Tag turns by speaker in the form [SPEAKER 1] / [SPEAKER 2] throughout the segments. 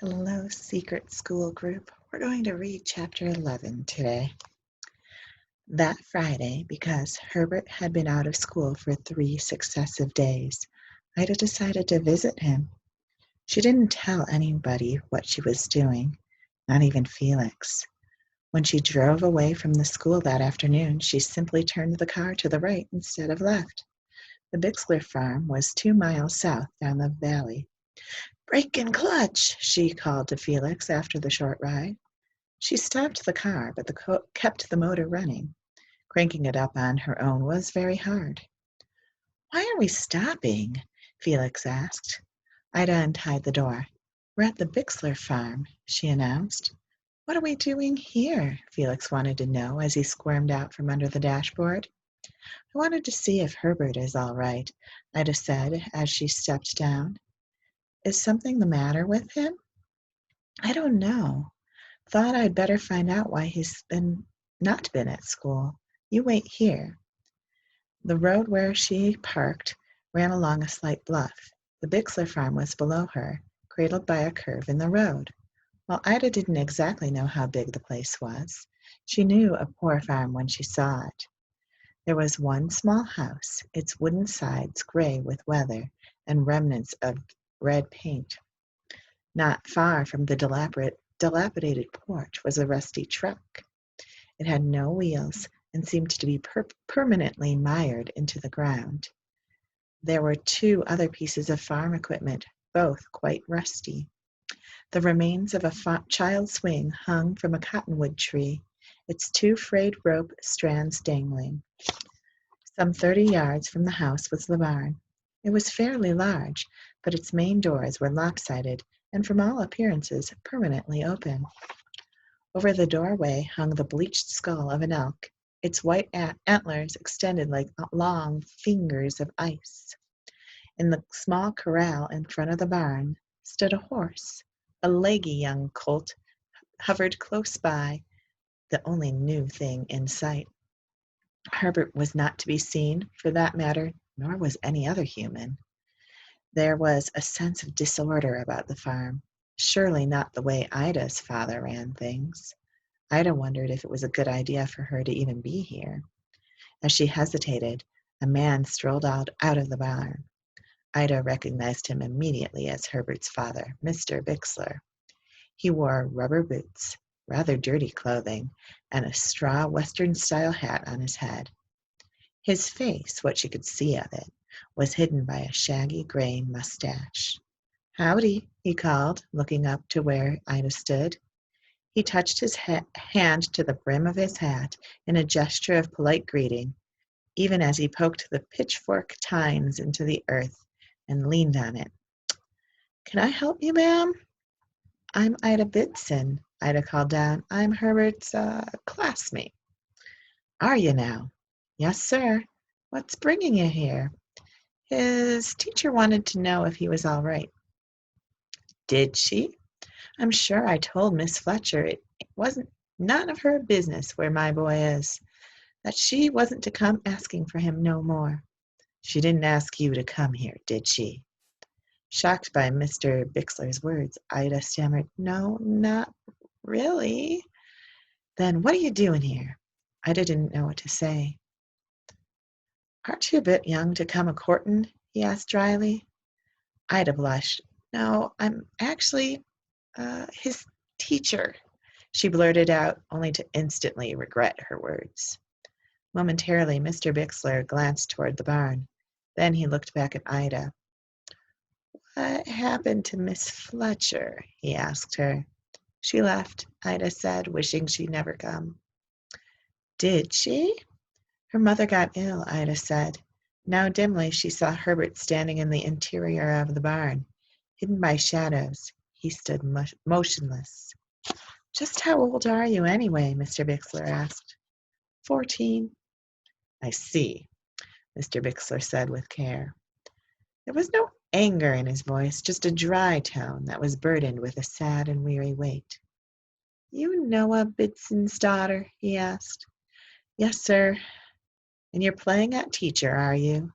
[SPEAKER 1] Hello, secret school group. We're going to read chapter 11 today. That Friday, because Herbert had been out of school for 3 successive days, Ida decided to visit him. She didn't tell anybody what she was doing, not even Felix. When she drove away from the school that afternoon, she simply turned the car to the right instead of left. The Bixler farm was 2 miles south down the valley. "Brake and clutch," she called to Felix after the short ride. She stopped the car, but kept the motor running. Cranking it up on her own was very hard. "Why are we stopping?" Felix asked. Ida untied the door. "We're at the Bixler farm," she announced. "What are we doing here?" Felix wanted to know as he squirmed out from under the dashboard. "I wanted to see if Herbert is all right," Ida said as she stepped down. "Is something the matter with him?" "I don't know. Thought I'd better find out why he's not been at school. You wait here." The road where she parked ran along a slight bluff. The Bixler farm was below her, cradled by a curve in the road. While Ida didn't exactly know how big the place was, she knew a poor farm when she saw it. There was one small house, its wooden sides gray with weather and remnants of red paint. Not far from the dilapidated porch was a rusty truck. It had no wheels and seemed to be permanently mired into the ground. There were 2 other pieces of farm equipment, both quite rusty. The remains of a child's swing hung from a cottonwood tree, its 2 frayed rope strands dangling. Some 30 yards from the house was the barn. It was fairly large, but its main doors were lopsided and from all appearances permanently open. Over the doorway hung the bleached skull of an elk, its white antlers extended like long fingers of ice. In the small corral in front of the barn stood a horse. A leggy young colt hovered close by, the only new thing in sight. Herbert was not to be seen, for that matter, nor was any other human. There was a sense of disorder about the farm, surely not the way Ida's father ran things. Ida wondered if it was a good idea for her to even be here. As she hesitated, a man strolled out of the barn. Ida recognized him immediately as Herbert's father, Mr. Bixler. He wore rubber boots, rather dirty clothing, and a straw Western-style hat on his head. His face, what she could see of it, was hidden by a shaggy gray mustache. "Howdy," he called, looking up to where Ida stood. He touched his hand to the brim of his hat in a gesture of polite greeting, even as he poked the pitchfork tines into the earth and leaned on it. "Can I help you, ma'am?" "I'm Ida Bidson," Ida called down. "I'm Herbert's classmate." "Are you now?" "Yes, sir." "What's bringing you here?" "His teacher wanted to know if he was all right." "Did she?" "I'm sure I told Miss Fletcher it wasn't none of her business where my boy is, that she wasn't to come asking for him no more." "She didn't ask you to come here, did she?" Shocked by Mr. Bixler's words, Ida stammered, "No, not really." "Then what are you doing here?" Ida didn't know what to say. "Aren't you a bit young to come a-courtin'?" he asked dryly. Ida blushed. "No, I'm actually his teacher," she blurted out, only to instantly regret her words. Momentarily, Mr. Bixler glanced toward the barn. Then he looked back at Ida. "What happened to Miss Fletcher?" he asked her. "She left," Ida said, wishing she'd never come. "Did she?" "Her mother got ill," Ida said. Now dimly she saw Herbert standing in the interior of the barn. Hidden by shadows, he stood motionless. "Just how old are you, anyway?" Mr. Bixler asked. 14. "I see," Mr. Bixler said with care. There was no anger in his voice, just a dry tone that was burdened with a sad and weary weight. "You Noah Bidson's daughter?" he asked. "Yes, sir." "And you're playing at teacher, are you?"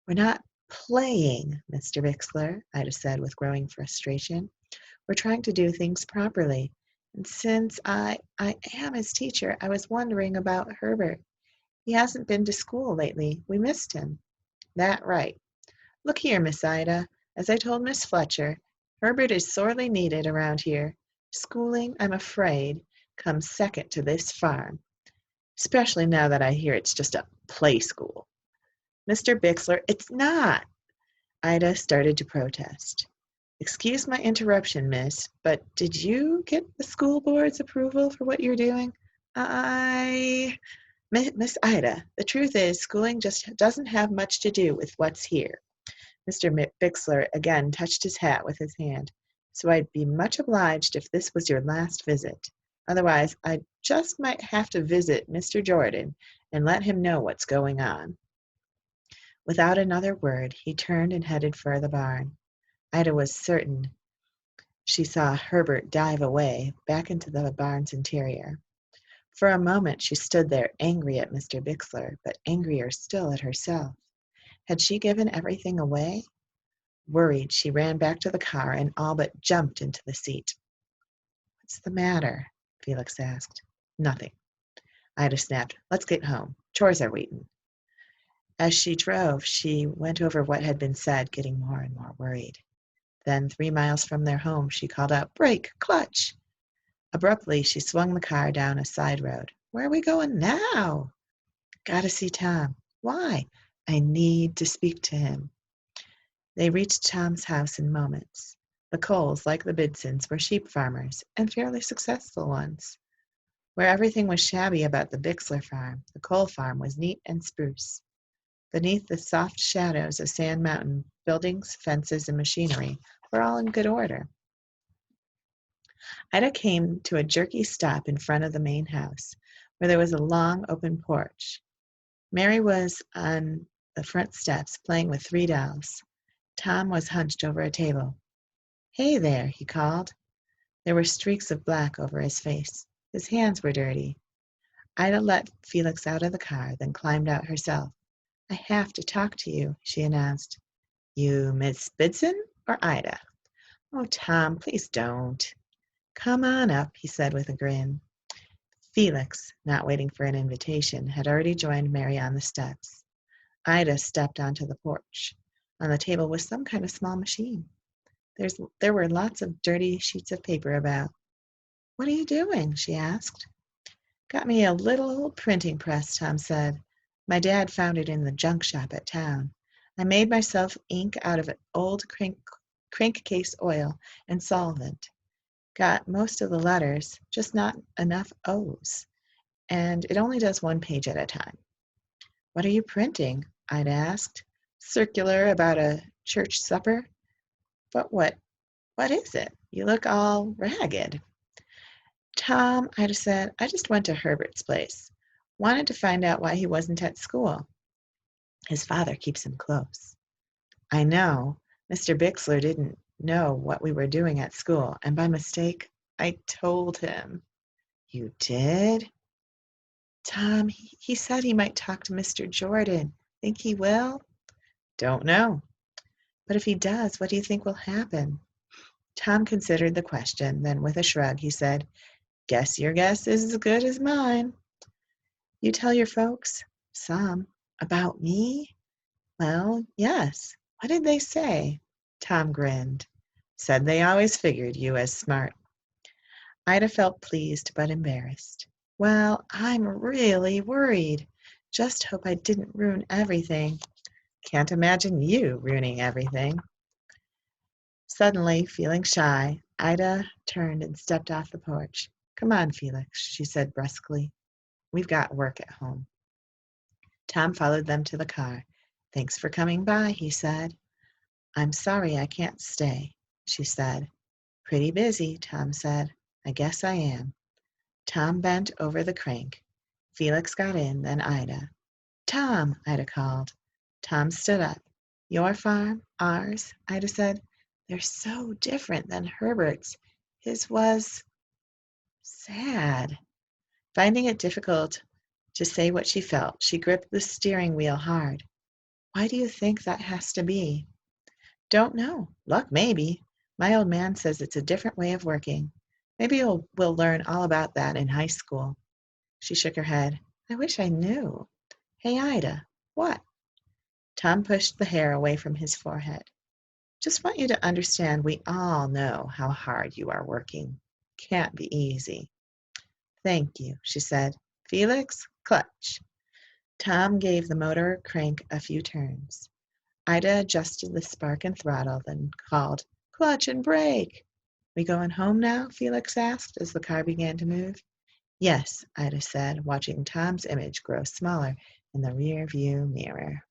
[SPEAKER 1] "We're not playing, Mr. Bixler," Ida said with growing frustration. We're trying to do things properly. And since I am his teacher, I was wondering about Herbert. He hasn't been to school lately. We missed him." "That right. Look here, Miss Ida. As I told Miss Fletcher, Herbert is sorely needed around here. Schooling, I'm afraid, comes second to this farm, especially now that I hear it's just a play school." "Mr. Bixler, it's not." Ida started to protest. "Excuse my interruption, miss, but did you get the school board's approval for what you're doing?" I Miss Ida, the truth is, schooling just doesn't have much to do with what's here." Mr. Bixler again touched his hat with his hand. "So I'd be much obliged if this was your last visit. Otherwise, I just might have to visit Mr. Jordan and let him know what's going on." Without another word, he turned and headed for the barn. Ida was certain she saw Herbert dive away back into the barn's interior. For a moment she stood there, angry at Mr. Bixler, but angrier still at herself. Had she given everything away? Worried, she ran back to the car and all but jumped into the seat. "What's the matter?" Felix asked. "Nothing." Ida snapped. "Let's get home. Chores are waiting." As she drove, she went over what had been said, getting more and more worried. Then, 3 miles from their home, she called out, "Brake! Clutch!" Abruptly, she swung the car down a side road. "Where are we going now?" "Gotta see Tom." "Why?" "I need to speak to him." They reached Tom's house in moments. The Coles, like the Bidsons, were sheep farmers, and fairly successful ones. Where everything was shabby about the Bixler farm, the Cole farm was neat and spruce. Beneath the soft shadows of Sand Mountain, buildings, fences, and machinery were all in good order. Ida came to a jerky stop in front of the main house, where there was a long open porch. Mary was on the front steps playing with 3 dolls. Tom was hunched over a table. "Hey there," he called. There were streaks of black over his face. His hands were dirty. Ida let Felix out of the car, then climbed out herself. "I have to talk to you," she announced. "You Miss Bidson or Ida?" "Oh, Tom, please don't." "Come on up," he said with a grin. Felix, not waiting for an invitation, had already joined Mary on the steps. Ida stepped onto the porch. On the table was some kind of small machine. There were lots of dirty sheets of paper about. "What are you doing?" she asked. "Got me a little printing press," Tom said. "My dad found it in the junk shop at town. I made myself ink out of old crankcase oil and solvent. Got most of the letters, just not enough O's. And it only does one page at a time." "What are you printing?" Ida asked. "Circular about a church supper?" "But what is it? You look all ragged." "Tom," Ida said, "I just went to Herbert's place. Wanted to find out why he wasn't at school. His father keeps him close." "I know. Mr. Bixler didn't know what we were doing at school, and by mistake, I told him." "You did?" "Tom, he said he might talk to Mr. Jordan. Think he will?" "Don't know." "But if he does, what do you think will happen?" Tom considered the question, then with a shrug, he said, "Guess your guess is as good as mine." "You tell your folks?" "Some." "About me?" "Well, yes. What did they say?" Tom grinned. "Said they always figured you as smart." Ida felt pleased but embarrassed. "Well, I'm really worried. Just hope I didn't ruin everything." "Can't imagine you ruining everything." Suddenly, feeling shy, Ida turned and stepped off the porch. "Come on, Felix," she said brusquely. "We've got work at home." Tom followed them to the car. "Thanks for coming by," he said. "I'm sorry I can't stay," she said. "Pretty busy," Tom said. "I guess I am." Tom bent over the crank. Felix got in, then Ida. "Tom," Ida called. Tom stood up. "Your farm? Ours?" Ida said. "They're so different than Herbert's. His was sad." Finding it difficult to say what she felt, she gripped the steering wheel hard. "Why do you think that has to be?" "Don't know. Luck, maybe. My old man says it's a different way of working. Maybe we'll learn all about that in high school." She shook her head. "I wish I knew." "Hey, Ida." "What?" Tom pushed the hair away from his forehead. "Just want you to understand we all know how hard you are working. Can't be easy." "Thank you," she said. "Felix, clutch." Tom gave the motor a crank a few turns. Ida adjusted the spark and throttle, then called, "Clutch and brake." "We going home now?" Felix asked as the car began to move. "Yes," Ida said, watching Tom's image grow smaller in the rear view mirror.